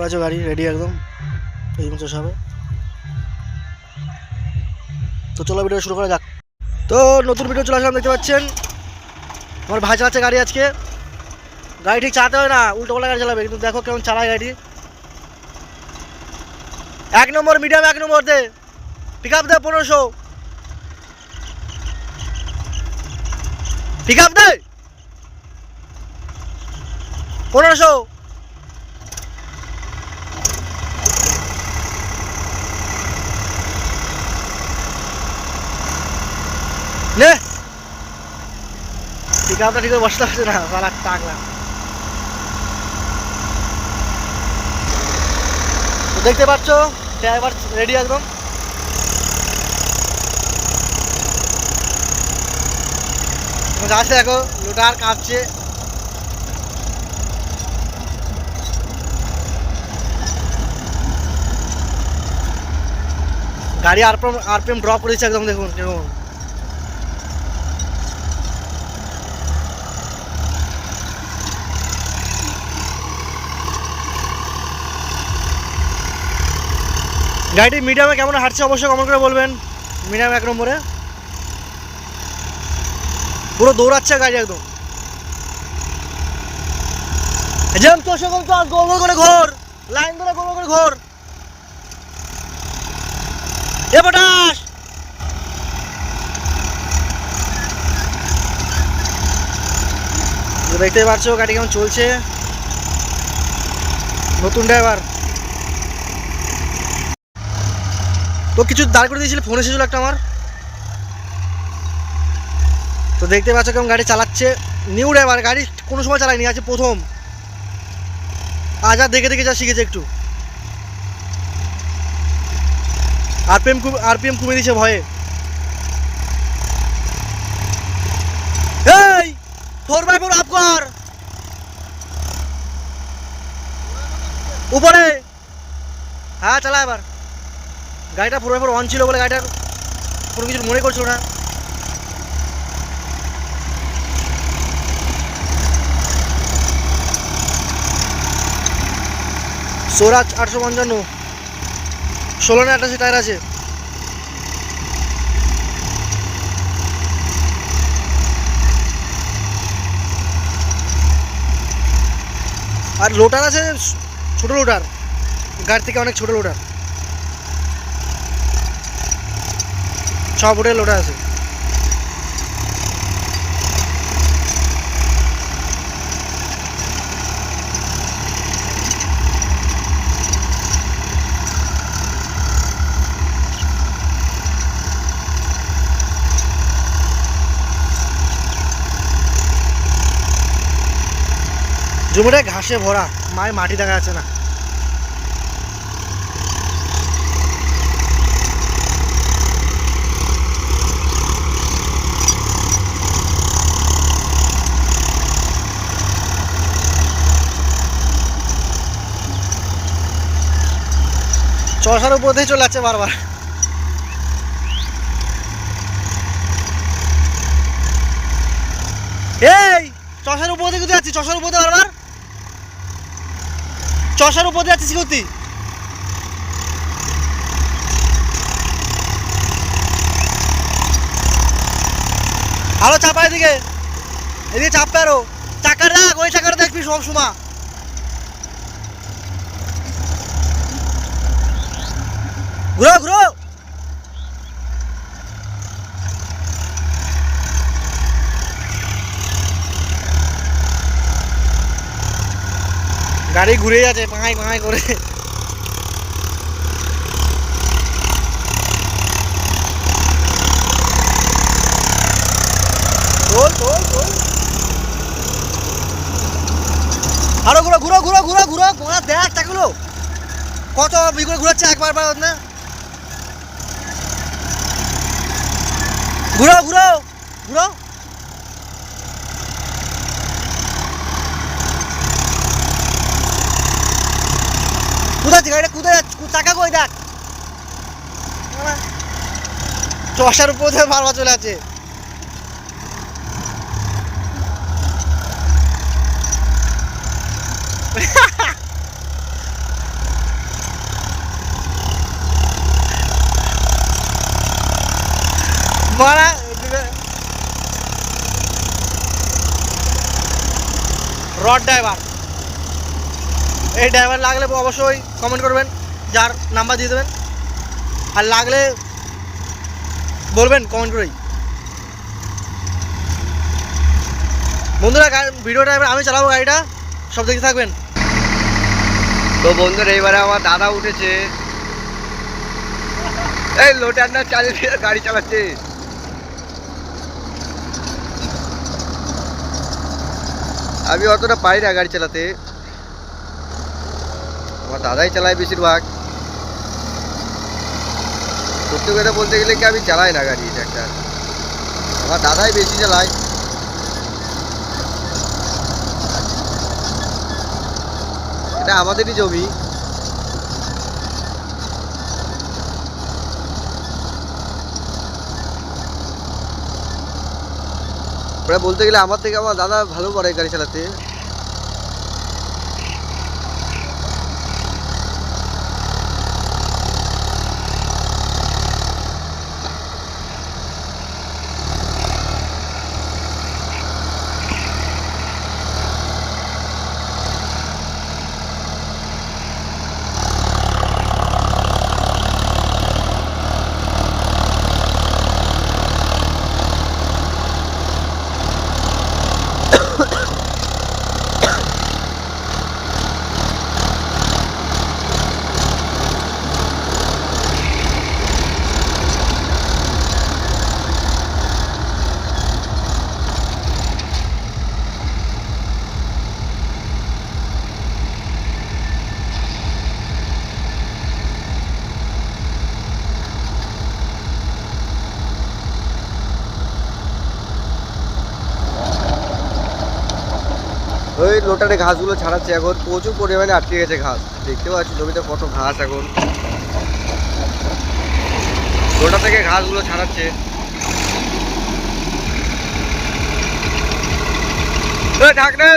আছে গাড়ি রেডি একদম, এই চষা হবে। তো চলো ভিডিও শুরু করা যাক। তো নতুন ভিডিও চলে আসলাম, দেখতে পাচ্ছেন আমার ভাই চালাচ্ছে গাড়ি। আজকে গাড়ি ঠিক চালাতে হয় না, উল্টো পাল্টা গাড়ি চালাবে, কিন্তু দেখো কেমন চালায় গাড়ি। 1 নম্বর মিডিয়াম, 1 নম্বর দে, পিক আপ দে 1500, পিক আপ দে 1500। নে পিক আপটা ঠিক করে বসতে পারছে না, সালা টাকলা। তো দেখতে পাচ্ছ ড্রাইভার রেডি একদম। যাচ্ছে দেখো, লোটার কাঁপছে। গাড়ি আরপিএম ড্রপ করেছে একদম, দেখুন কেমন। গাড়িটি মিডিয়ামে কেমন হাঁটছে অবশ্যই কমেন্ট করে বলবেন। মিডিয়াম 1 নম্বরে পুরো দৌড়াচ্ছে গাড়ি একদম। যেমন তো সেরকম চল, গোল গোল করে ঘোর, লাইন ধরে গোল গোল করে ঘোর। এ পটাশ, দেখতে পাচ্ছো গাড়ি কেমন চলছে। নতুন ড্রাইভার তো কিছু দাঁড় করে দিয়েছিল, ফোন এসেছিল একটা আমার। তো দেখতে পাচ্ছ কেমন গাড়ি চালাচ্ছে। নিউ ড্রাইভার, গাড়ি কোনো সময় চালায়নি, আছে প্রথম। আজ আর দেখে দেখে যা শিখেছে একটু। আরপিএম কমে দিয়েছে ভয়ে। এই 4x4 আপ কর উপরে। হ্যাঁ চালা এবার। গাড়িটা 4x4 অন ছিল বলে গাড়িটার কোনো কিছু মনে করছিল না। সোরাজ 855, 16 না 28 টায়ার আছে। আর লোটার আছে, ছোট লোটার, গাড়ি থেকে অনেক ছোট লোটার, 6 ফুটের লোটার আছে। জমিটা ঘাসে ভরা, মায়ের মাটি দেখা যাচ্ছে না। চষার উপর দিয়ে চলে যাচ্ছে বারবার। এই চষার উপর দিয়ে কোথায় যাচ্ছি? চষার উপর দিয়ে বারবার, চষার উপর দিয়ে যাচ্ছিস কোথায়? আরো চাপা, এদিকে এদিকে চাপবে আরো। চাকার রাখ, ওই চাকাটা দেখবি সব সময়। ঘুরো ঘুরো। গাড়ি ঘুরে যাচ্ছে পাহাই পাহাই করে। আরো ঘুরো ঘুরো ঘুরো ঘুরো ঘুরো, ঘোরা দেখ চাকাগুলো কত বিগুলো ঘুরাচ্ছে একবার বার না। ঘুরো ঘুরো ঘুরো। কোথায় গাড়িটা, কোথায় চাকা কই দেখ। চষার উপর থেকে বারবার চলে আছে। মারা রড ড্রাইভার। এই ড্রাইভার লাগলে অবশ্যই কমেন্ট করবেন, যার নাম্বার দিয়ে দেবেন, আর লাগলে বলবেন কমেন্ট করেই। বন্ধুরা ভিডিওটা এবার আমি চালাবো, গাড়িটা সব দেখতে থাকবেন। তো বন্ধুরা এবারে আমার দাদা উঠেছে, এই লোটার না চালিয়ে গাড়ি চালাচ্ছে। আমি অতটা পারি না গাড়ি চালাতে, আমার দাদাই চালায় বেশিরভাগ। সত্যি কথা বলতে গেলে কি আমি চালাই না গাড়ি ট্র্যাক্টর, আমার দাদাই বেশি চালায়। এটা আমাদেরই জমি। বলতে গেলে আমার থেকে আমার দাদা ভালো পারে গাড়ি চালাতে। ওই লোটারে ঘাসগুলো ছাড়াচ্ছে এখন, প্রচুর পরিমাণে আটকে গেছে ঘাস। দেখতে পাচ্ছি জমিতে কত ঘাস এখন। লোটা থেকে ঘাসগুলো ছাড়াচ্ছে। ঢাক রে।